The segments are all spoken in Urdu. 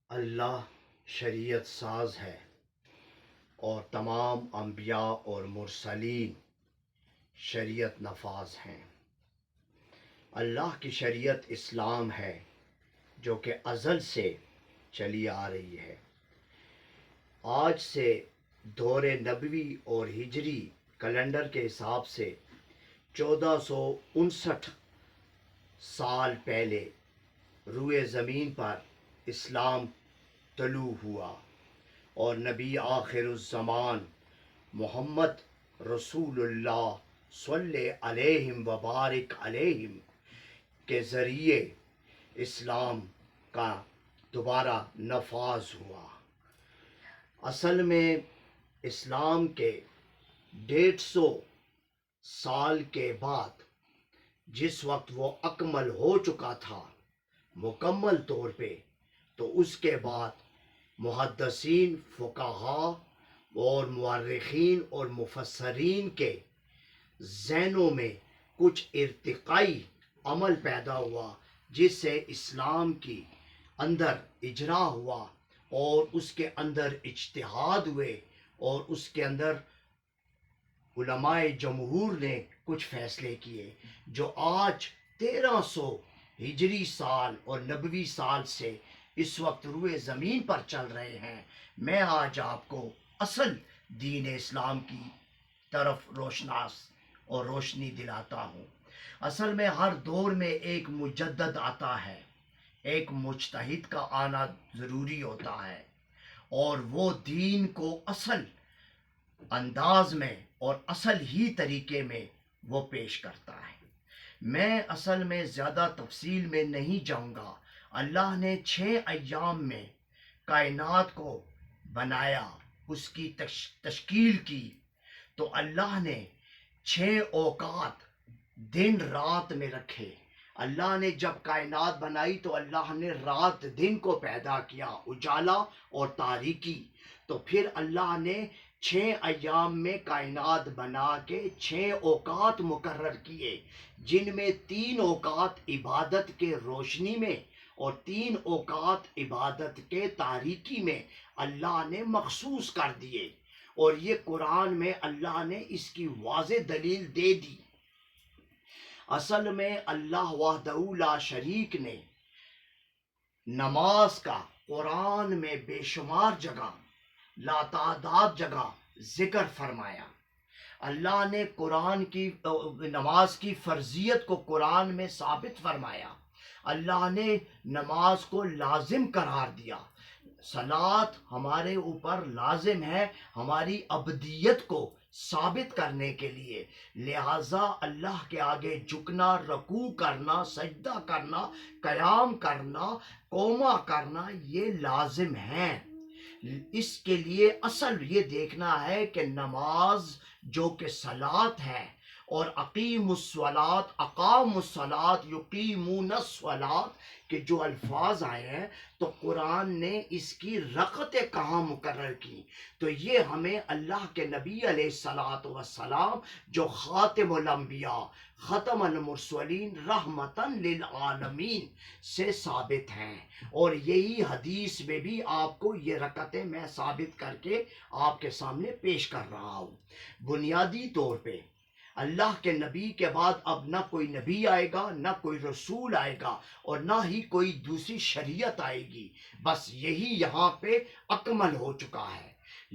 اللہ شریعت ساز ہے اور تمام انبیاء اور مرسلین شریعت نفاذ ہیں۔ اللہ کی شریعت اسلام ہے جو کہ ازل سے چلی آ رہی ہے۔ آج سے دور نبوی اور ہجری کیلنڈر کے حساب سے 1459 سال پہلے روئے زمین پر اسلام طلوع ہوا اور نبی آخر الزمان محمد رسول اللہ صلی علیہ وبارک علیہ کے ذریعے اسلام کا دوبارہ نفاذ ہوا۔ اصل میں اسلام کے 150 سال کے بعد جس وقت وہ اکمل ہو چکا تھا مکمل طور پہ، تو اس کے بعد محدثین، فقہاء اور مورخین اور مفسرین کے ذہنوں میں کچھ ارتقائی عمل پیدا ہوا جس سے اسلام کی اندر اجرا ہوا اور اس کے اندر اجتہاد ہوئے اور اس کے اندر علماء جمہور نے کچھ فیصلے کیے جو آج 1300 ہجری سال اور نبوی سال سے اس وقت روئے زمین پر چل رہے ہیں۔ میں آج آپ کو اصل دین اسلام کی طرف روشنی دلاتا ہوں۔ اصل میں ہر دور میں ایک مجدد آتا ہے، ایک مجتہد کا آنا ضروری ہوتا ہے اور وہ دین کو اصل انداز میں اور اصل ہی طریقے میں وہ پیش کرتا ہے۔ میں اصل میں زیادہ تفصیل میں نہیں جاؤں گا۔ اللہ نے 6 ایام میں کائنات کو بنایا، اس کی تشکیل کی، تو اللہ نے 6 اوقات دن رات میں رکھے۔ اللہ نے جب کائنات بنائی تو اللہ نے رات دن کو پیدا کیا، اجالا اور تاریکی۔ تو پھر اللہ نے 6 ایام میں کائنات بنا کے 6 اوقات مقرر کیے، جن میں 3 اوقات عبادت کے روشنی میں اور 3 اوقات عبادت کے تاریکی میں اللہ نے مخصوص کر دیے، اور یہ قرآن میں اللہ نے اس کی واضح دلیل دے دی۔ اصل میں اللہ وحدہ لا شریک نے نماز کا قرآن میں بے شمار جگہ، لاتعداد جگہ ذکر فرمایا۔ اللہ نے قرآن کی نماز کی فرضیت کو قرآن میں ثابت فرمایا۔ اللہ نے نماز کو لازم قرار دیا۔ صلاۃ ہمارے اوپر لازم ہے ہماری عبدیت کو ثابت کرنے کے لیے، لہٰذا اللہ کے آگے جھکنا، رکوع کرنا، سجدہ کرنا، قیام کرنا، قوما کرنا، یہ لازم ہے۔ اس کے لیے اصل یہ دیکھنا ہے کہ نماز جو کہ صلاۃ ہے، اور اقیم الصلاۃ، اقام الصلاۃ، یقیمون الصلاۃ کے جو الفاظ آئے ہیں تو قرآن نے اس کی رقطیں کہاں مقرر کی؟ تو یہ ہمیں اللہ کے نبی علیہ الصلاۃ والسلام جو خاتم الانبیاء، ختم المرسلین، رحمتاً للعالمین سے ثابت ہیں، اور یہی حدیث میں بھی آپ کو یہ رکعتیں میں ثابت کر کے آپ کے سامنے پیش کر رہا ہوں۔ بنیادی طور پہ اللہ کے نبی کے بعد اب نہ کوئی نبی آئے گا، نہ کوئی رسول آئے گا، اور نہ ہی کوئی دوسری شریعت آئے گی، بس یہی یہاں پہ اکمل ہو چکا ہے۔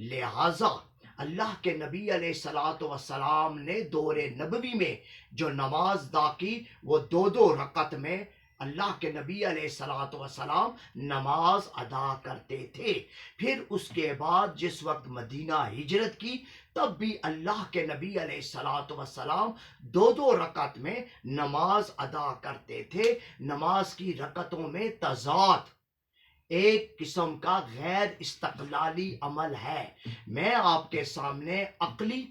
لہٰذا اللہ کے نبی علیہ الصلاۃ والسلام نے دور نبوی میں جو نماز ادا کی وہ 2 رکعت میں اللہ کے نبی علیہ الصلاۃ والسلام نماز ادا کرتے تھے۔ پھر اس کے بعد جس وقت مدینہ ہجرت کی تب بھی اللہ کے نبی علیہ الصلاۃ والسلام 2 رکعت میں نماز ادا کرتے تھے۔ نماز کی رکعتوں میں تضاد ایک قسم کا غیر استقلالی عمل ہے۔ میں آپ کے سامنے عقلی،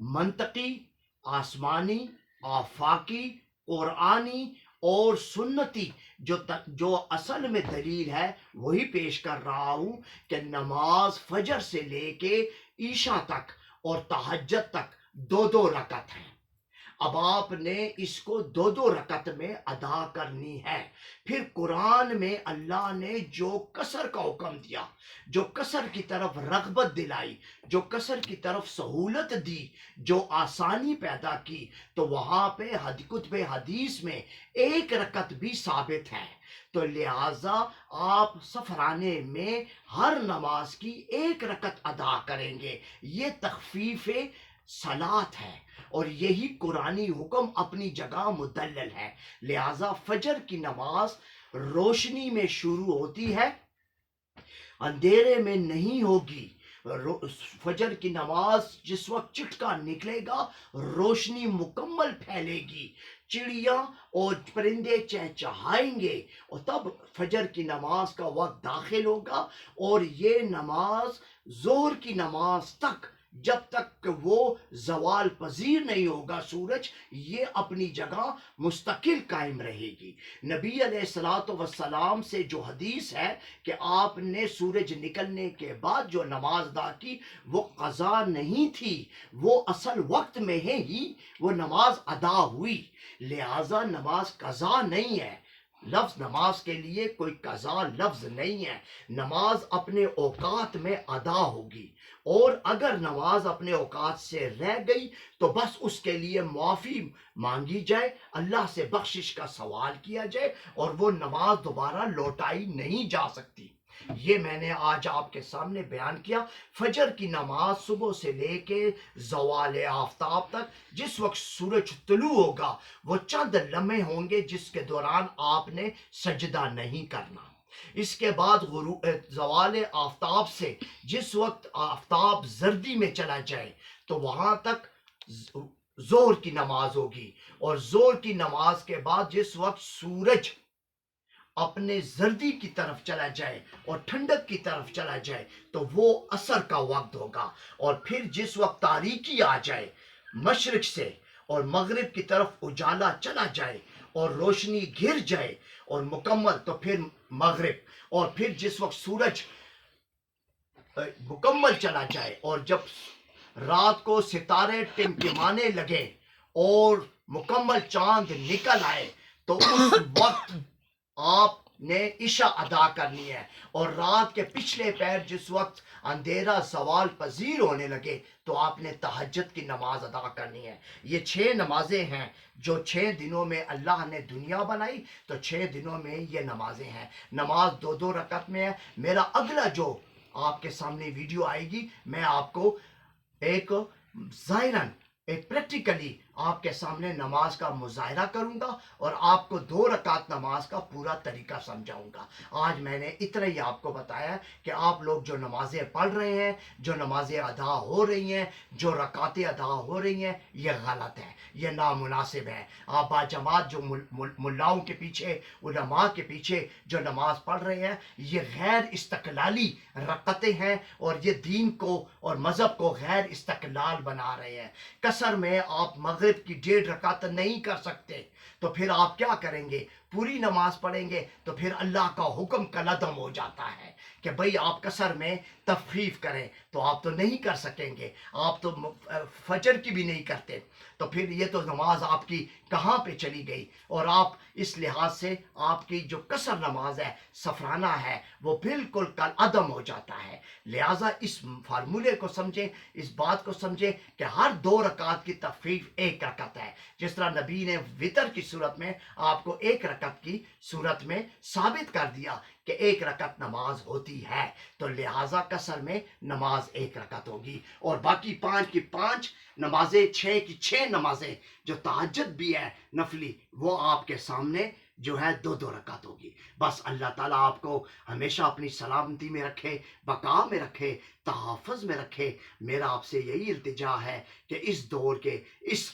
منطقی، آسمانی، آفاقی، قرآنی اور سنتی جو اصل میں دلیل ہے وہی پیش کر رہا ہوں کہ نماز فجر سے لے کے عشاء تک اور تہجد تک 2 رکعت ہیں۔ اب آپ نے اس کو دو دو رکعت میں ادا کرنی ہے۔ پھر قرآن میں اللہ نے جو قصر کا حکم دیا، جو قصر کی طرف رغبت دلائی، جو قصر کی طرف سہولت دی، جو آسانی پیدا کی، تو وہاں پہ کتب حدیث میں ایک رکعت بھی ثابت ہے۔ تو لہٰذا آپ سفرانے میں ہر نماز کی ایک رکعت ادا کریں گے، یہ تخفیف صلات ہے، اور یہی قرآنی حکم اپنی جگہ مدلل ہے۔ لہٰذا فجر کی نماز روشنی میں شروع ہوتی ہے، اندھیرے میں نہیں ہوگی۔ فجر کی نماز جس وقت چٹکا نکلے گا، روشنی مکمل پھیلے گی، چڑیاں اور پرندے چہچہائیں گے، اور تب فجر کی نماز کا وقت داخل ہوگا، اور یہ نماز ظہر کی نماز تک، جب تک کہ وہ زوال پذیر نہیں ہوگا سورج، یہ اپنی جگہ مستقل قائم رہے گی۔ نبی علیہ الصلوۃ والسلام سے جو حدیث ہے کہ آپ نے سورج نکلنے کے بعد جو نماز ادا کی وہ قضا نہیں تھی، وہ اصل وقت میں ہی وہ نماز ادا ہوئی، لہذا نماز قضا نہیں ہے۔ لفظ نماز کے لیے کوئی قضا لفظ نہیں ہے، نماز اپنے اوقات میں ادا ہوگی، اور اگر نماز اپنے اوقات سے رہ گئی تو بس اس کے لیے معافی مانگی جائے، اللہ سے بخشش کا سوال کیا جائے، اور وہ نماز دوبارہ لوٹائی نہیں جا سکتی۔ یہ میں نے آج آپ کے سامنے بیان کیا۔ فجر کی نماز صبح سے لے کے زوال آفتاب تک، جس وقت سورج طلوع ہوگا وہ چند لمحے ہوں گے جس کے دوران آپ نے سجدہ نہیں کرنا۔ اس کے بعد زوال آفتاب سے جس وقت آفتاب زردی میں چلا جائے تو وہاں تک ظہر کی نماز ہوگی، اور ظہر کی نماز کے بعد جس وقت سورج اپنے زردی کی طرف چلا جائے اور ٹھنڈک کی طرف چلا جائے تو وہ عصر کا وقت ہوگا، اور پھر جس وقت تاریکی آ جائے مشرق سے اور مغرب کی طرف اجالا چلا جائے اور روشنی گر جائے اور مکمل، تو پھر مغرب، اور پھر جس وقت سورج مکمل چلا جائے اور جب رات کو ستارے ٹمٹمانے لگے اور مکمل چاند نکل آئے تو اس وقت آپ نے عشاء ادا کرنی ہے، اور رات کے پچھلے پہر جس وقت اندھیرا زوال پذیر ہونے لگے تو آپ نے تہجد کی نماز ادا کرنی ہے۔ یہ 6 نمازیں ہیں جو 6 دنوں میں اللہ نے دنیا بنائی، تو 6 دنوں میں یہ نمازیں ہیں۔ نماز 2 رکعت میں ہے۔ میرا اگلا جو آپ کے سامنے ویڈیو آئے گی، میں آپ کو ایک ظاہراً ایک پریکٹیکلی آپ کے سامنے نماز کا مظاہرہ کروں گا اور آپ کو 2 رکعت نماز کا پورا طریقہ سمجھاؤں گا۔ آج میں نے اتنا ہی آپ کو بتایا کہ آپ لوگ جو نمازیں پڑھ رہے ہیں، جو نمازیں ادا ہو رہی ہیں، جو رکعتیں ادا ہو رہی ہیں، یہ غلط ہے، یہ نامناسب ہے۔ آپ باجماعت جو ملاؤں کے پیچھے، علماء کے پیچھے جو نماز پڑھ رہے ہیں، یہ غیر استقلالی رکعتیں ہیں، اور یہ دین کو اور مذہب کو غیر استقلال بنا رہے ہیں۔ قصر میں آپ مغرب کی 1.5 رکعت نہیں کر سکتے، تو پھر آپ کیا کریں گے؟ پوری نماز پڑھیں گے تو پھر اللہ کا حکم کالعدم ہو جاتا ہے کہ بھئی آپ قصر میں تخفیف کریں، تو آپ تو نہیں کر سکیں گے، آپ تو فجر کی بھی نہیں کرتے، تو پھر یہ تو نماز آپ کی کہاں پہ چلی گئی؟ اور آپ اس لحاظ سے آپ کی جو قصر نماز ہے، سفرانہ ہے، وہ بالکل کالعدم ہو جاتا ہے۔ لہٰذا اس فارمولے کو سمجھیں، اس بات کو سمجھیں کہ ہر 2 رکعت کی تخفیف 1 رکعت ہے، جس طرح نبی نے وطر کی صورت میں آپ کو 1 رکعت کی صورت میں ثابت کر دیا کہ 1 رکعت نماز ہوتی ہے، تو لہٰذا قصر میں نماز 1 رکعت ہوگی، اور باقی 5 کی 5 نمازیں، 6 کی 6 نمازیں جو تہجد بھی ہے نفلی، وہ آپ کے سامنے جو ہے 2 رکعت ہوگی۔ بس اللہ تعالیٰ آپ کو ہمیشہ اپنی سلامتی میں رکھے، بقا میں رکھے، تحفظ میں رکھے۔ میرا آپ سے یہی التجا ہے کہ اس دور کے اس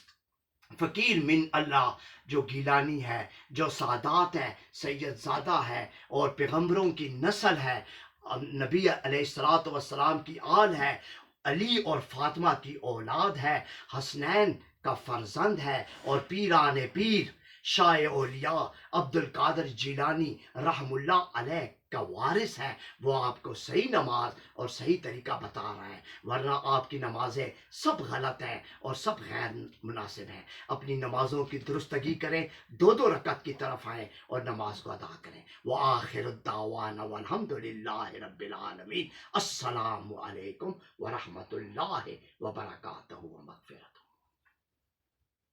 فقیر من اللہ جو گیلانی ہے، جو سادات ہے، سید زادہ ہے، اور پیغمبروں کی نسل ہے، نبی علیہ الصلوۃ والسلام کی آل ہے، علی اور فاطمہ کی اولاد ہے، حسنین کا فرزند ہے، اور پیران پیر شاہ اولیاء عبد القادر جیلانی رحم اللہ علیہ کا وارث ہے، وہ آپ کو صحیح نماز اور صحیح طریقہ بتا رہا ہے، ورنہ آپ کی نمازیں سب غلط ہیں اور سب غیر مناسب ہیں۔ اپنی نمازوں کی درستگی کریں، دو دو رکعت کی طرف آئیں اور نماز کو ادا کریں۔ وآخر الدعوانا والحمد للہ رب العالمین۔ السلام علیکم ورحمۃ اللہ وبرکاتہ۔